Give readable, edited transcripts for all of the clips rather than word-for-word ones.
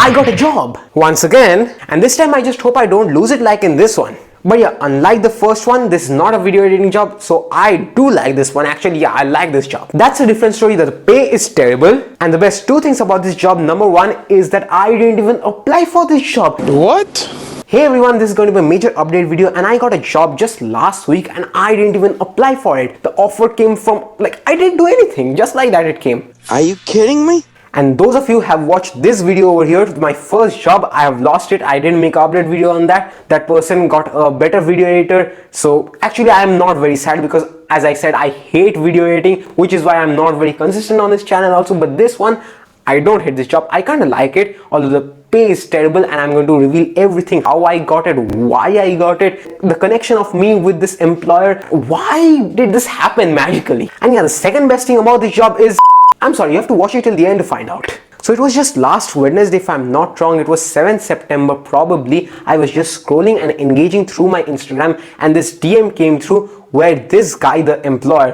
I got a job once again, and this time I just hope I don't lose it like in this one. But yeah, unlike the first one, this is not a video editing job, so I do like this one. Actually, yeah, I like this job. That's a different story. That the pay is terrible, and the best two things about this job, number one is that I didn't even apply for this job. What? Hey everyone, this is going to be a major update video, and I got a job just last week and I didn't even apply for it. The offer came from, I didn't do anything, just like that it came. Are you kidding me? And those of you who have watched this video over here, my first job, I have lost it. I didn't make an update video on that. That person got a better video editor. So actually I am not very sad because, as I said, I hate video editing, which is why I'm not very consistent on this channel also. But this one, I don't hate this job. I kind of like it, although the pay is terrible, and I'm going to reveal everything, how I got it, why I got it, the connection of me with this employer, why did this happen magically. And yeah, the second best thing about this job is, I'm sorry, you have to watch it till the end to find out. So it was just last Wednesday, if I'm not wrong, it was 7th September probably. I was just scrolling and engaging through my Instagram, and this DM came through where this guy, the employer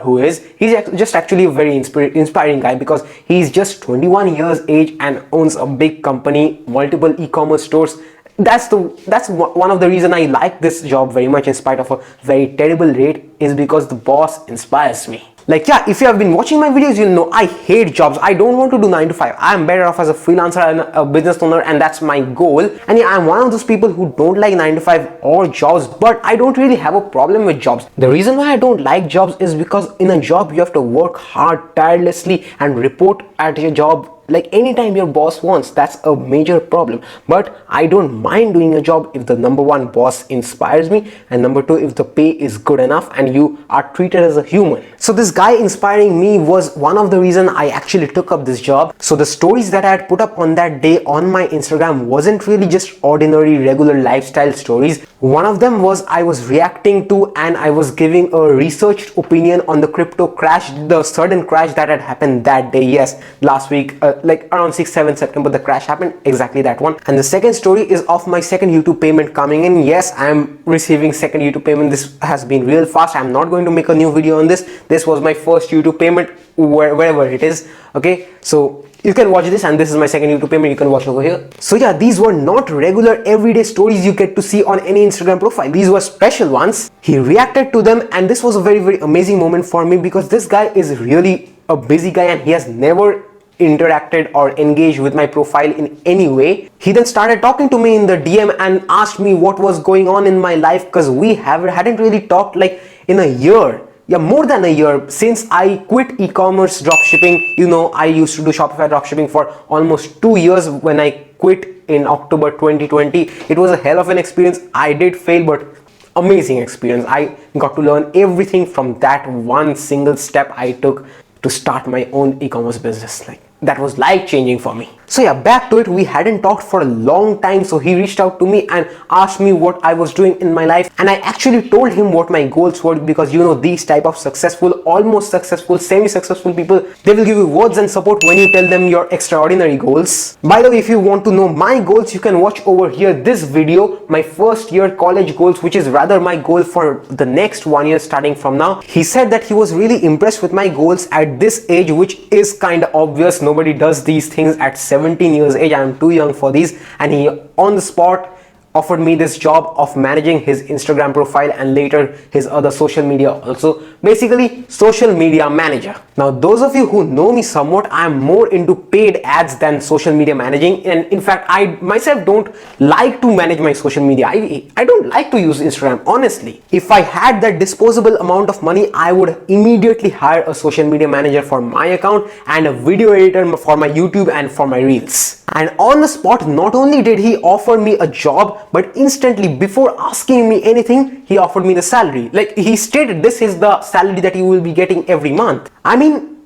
he's just actually a very inspiring guy, because he's just 21 years age and owns a big company, multiple e-commerce stores. That's one of the reason I like this job very much in spite of a very terrible rate, is because the boss inspires me. Yeah, if you have been watching my videos, you'll know I hate jobs. I don't want to do 9 to 5. I'm better off as a freelancer and a business owner, and that's my goal. And yeah, I'm one of those people who don't like 9 to 5 or jobs, but I don't really have a problem with jobs. The reason why I don't like jobs is because in a job you have to work hard, tirelessly, and report at your job anytime your boss wants. That's a major problem. But I don't mind doing a job if the number one, boss inspires me, and number two, if the pay is good enough and you are treated as a human. So this guy inspiring me was one of the reason I actually took up this job. So the stories that I had put up on that day on my Instagram wasn't really just ordinary regular lifestyle stories. One of them was I was reacting to, and I was giving a researched opinion on the crypto crash, the sudden crash that had happened that day. Yes, last week, around 6-7 September, the crash happened, exactly that one. And the second story is of my second YouTube payment coming in. Yes, I am receiving second YouTube payment. This has been real fast. I'm not going to make a new video on this. This was my first YouTube payment, wherever it is. Okay, so you can watch this, and this is my second YouTube payment. You can watch over here. So yeah, these were not regular everyday stories you get to see on any Instagram profile. These were special ones. He reacted to them, and this was a very, very amazing moment for me, because this guy is really a busy guy and he has never interacted or engaged with my profile in any way. He then started talking to me in the DM and asked me what was going on in my life, because we hadn't really talked in a year. Yeah, more than a year since I quit e-commerce dropshipping. You know, I used to do Shopify dropshipping for almost 2 years when I quit in October 2020. It was a hell of an experience. I did fail, but amazing experience. I got to learn everything from that one single step I took to start my own e-commerce business. That was life-changing for me. So yeah, back to it. We hadn't talked for a long time, so he reached out to me and asked me what I was doing in my life, and I actually told him what my goals were, because you know, these type of successful, almost successful, semi-successful people, they will give you words and support when you tell them your extraordinary goals. By the way, if you want to know my goals, you can watch over here this video, my first year college goals, which is rather my goal for the next 1 year starting from now. He said that he was really impressed with my goals at this age, which is kind of obvious. Nobody does these things at 17 years age. I am too young for these. And he on the spot offered me this job of managing his Instagram profile and later his other social media also. Basically, social media manager. Now, those of you who know me somewhat, I am more into paid ads than social media managing. And in fact, I myself don't like to manage my social media. I don't like to use Instagram, honestly. If I had that disposable amount of money, I would immediately hire a social media manager for my account and a video editor for my YouTube and for my reels. And on the spot, not only did he offer me a job, but instantly, before asking me anything, he offered me the salary. He stated, this is the salary that you will be getting every month. I mean,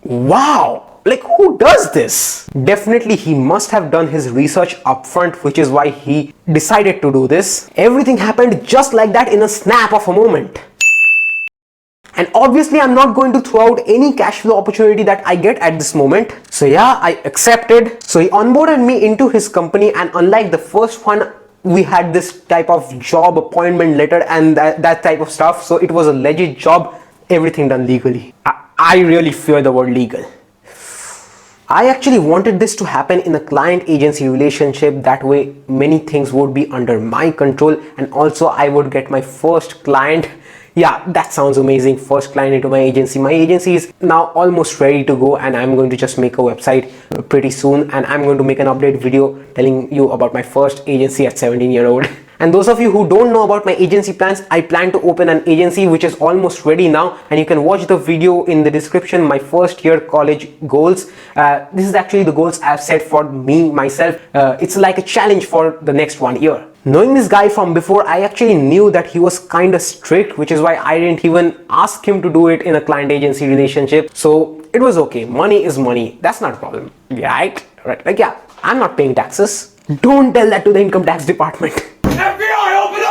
wow. Who does this? Definitely he must have done his research upfront, which is why he decided to do this. Everything happened just like that, in a snap of a moment. And obviously I'm not going to throw out any cash flow opportunity that I get at this moment. So yeah, I accepted. So he onboarded me into his company, and unlike the first one, we had this type of job appointment letter and that type of stuff. So it was a legit job, everything done legally. I really fear the word legal. I actually wanted this to happen in a client agency relationship. That way many things would be under my control, and also I would get my first client. Yeah, that sounds amazing. First client into my agency. My agency is now almost ready to go, and I'm going to just make a website pretty soon, and I'm going to make an update video telling you about my first agency at 17-year-old. And those of you who don't know about my agency plans, I plan to open an agency which is almost ready now, and you can watch the video in the description, my first year college goals. This is actually the goals I've set for me myself. It's like a challenge for the next 1 year. Knowing this guy from before, I actually knew that he was kind of strict, which is why I didn't even ask him to do it in a client agency relationship. So it was okay. Money is money. That's not a problem. Right? Right. Like, yeah, I'm not paying taxes. Don't tell that to the income tax department. FBI, open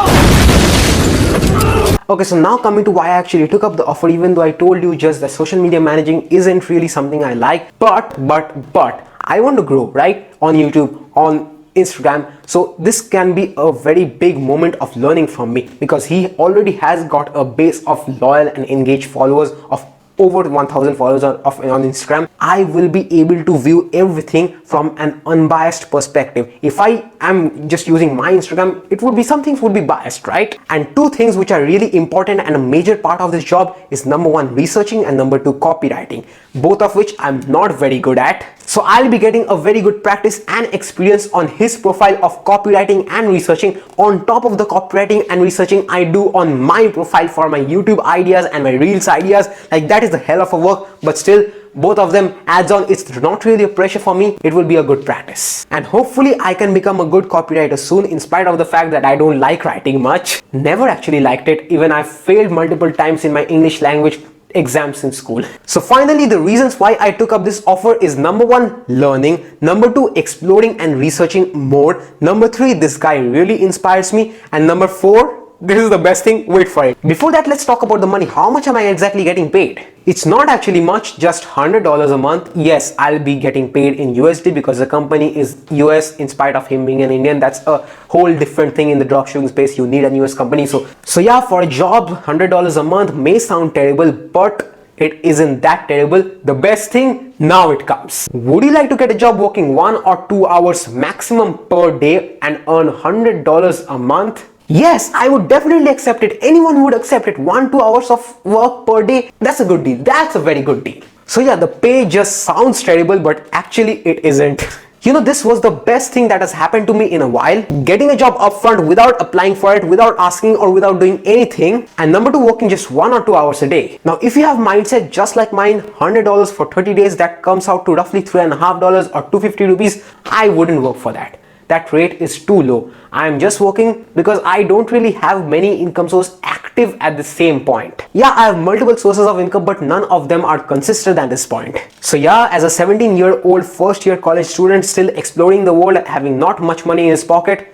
up! Okay, so now coming to why I actually took up the offer, even though I told you just that social media managing isn't really something I like. But I want to grow, right? On YouTube, on Instagram. So this can be a very big moment of learning from me, because he already has got a base of loyal and engaged followers of over 1,000 followers on Instagram. I will be able to view everything from an unbiased perspective. If I am just using my Instagram, it would be, some things would be biased, right? And two things which are really important and a major part of this job is number one, researching, and number two, copywriting, both of which I'm not very good at. So I'll be getting a very good practice and experience on his profile of copywriting and researching, on top of the copywriting and researching I do on my profile for my YouTube ideas and my Reels ideas. Like, that is the hell of a work, but still both of them adds on. It's not really a pressure for me. It will be a good practice, and hopefully I can become a good copywriter soon, in spite of the fact that I don't like writing much. Never actually liked it. Even I failed multiple times in my English language exams in school. So finally, the reasons why I took up this offer is number one, learning, number two, exploring and researching more, number three, this guy really inspires me, and number four, this is the best thing, wait for it. Before that, let's talk about the money. How much am I exactly getting paid? It's not actually much, just $100 a month. Yes, I'll be getting paid in USD because the company is US, in spite of him being an Indian. That's a whole different thing in the dropshipping space. You need a US company. So yeah, for a job, $100 a month may sound terrible, but it isn't that terrible. The best thing, now it comes. Would you like to get a job working 1 or 2 hours maximum per day and earn $100 a month? Yes, I would definitely accept it. Anyone who would accept it. 1-2 hours of work per day. That's a good deal. That's a very good deal. So yeah, the pay just sounds terrible, but actually it isn't. You know, this was the best thing that has happened to me in a while. Getting a job upfront without applying for it, without asking or without doing anything. And number two, working just 1 or 2 hours a day. Now, if you have mindset just like mine, $100 for 30 days, that comes out to roughly $3.50 or 250 rupees. I wouldn't work for that. That rate is too low. I am just working because I don't really have many income sources active at the same point. Yeah, I have multiple sources of income, but none of them are consistent at this point. So yeah, as a 17-year-old first year college student still exploring the world, having not much money in his pocket,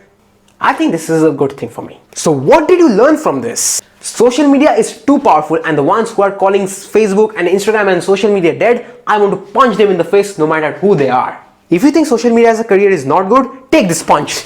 I think this is a good thing for me. So what did you learn from this? Social media is too powerful, and the ones who are calling Facebook and Instagram and social media dead, I want to punch them in the face no matter who they are. If you think social media as a career is not good, take this punch.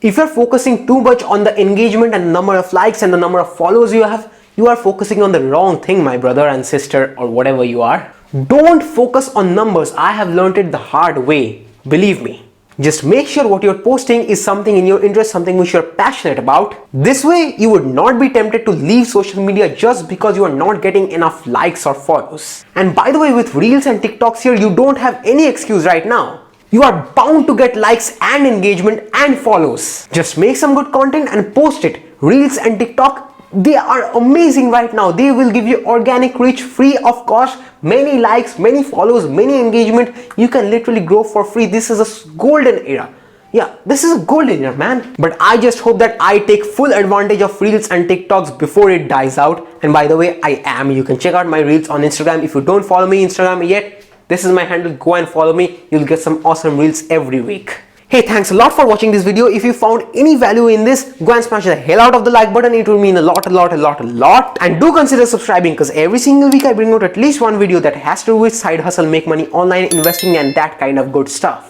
If you're focusing too much on the engagement and the number of likes and the number of followers you have, you are focusing on the wrong thing, my brother and sister, or whatever you are. Don't focus on numbers. I have learned it the hard way. Believe me. Just make sure what you're posting is something in your interest, something which you're passionate about. This way, you would not be tempted to leave social media just because you are not getting enough likes or follows. And by the way, with Reels and TikToks here, you don't have any excuse right now. You are bound to get likes and engagement and follows. Just make some good content and post it. Reels and TikTok, they are amazing right now. They will give you organic reach free of cost, many likes, many follows, many engagement. You can literally grow for free. This is a golden era. Yeah, this is a golden era, man. But I just hope that I take full advantage of Reels and TikToks before it dies out. And by the way, I am. You can check out my Reels on Instagram. If you don't follow me on Instagram yet, this is my handle. Go and follow me. You'll get some awesome Reels every week. Hey, thanks a lot for watching this video. If you found any value in this, go and smash the hell out of the like button. It will mean a lot. And do consider subscribing, because every single week I bring out at least one video that has to do with side hustle, make money online, investing, and that kind of good stuff.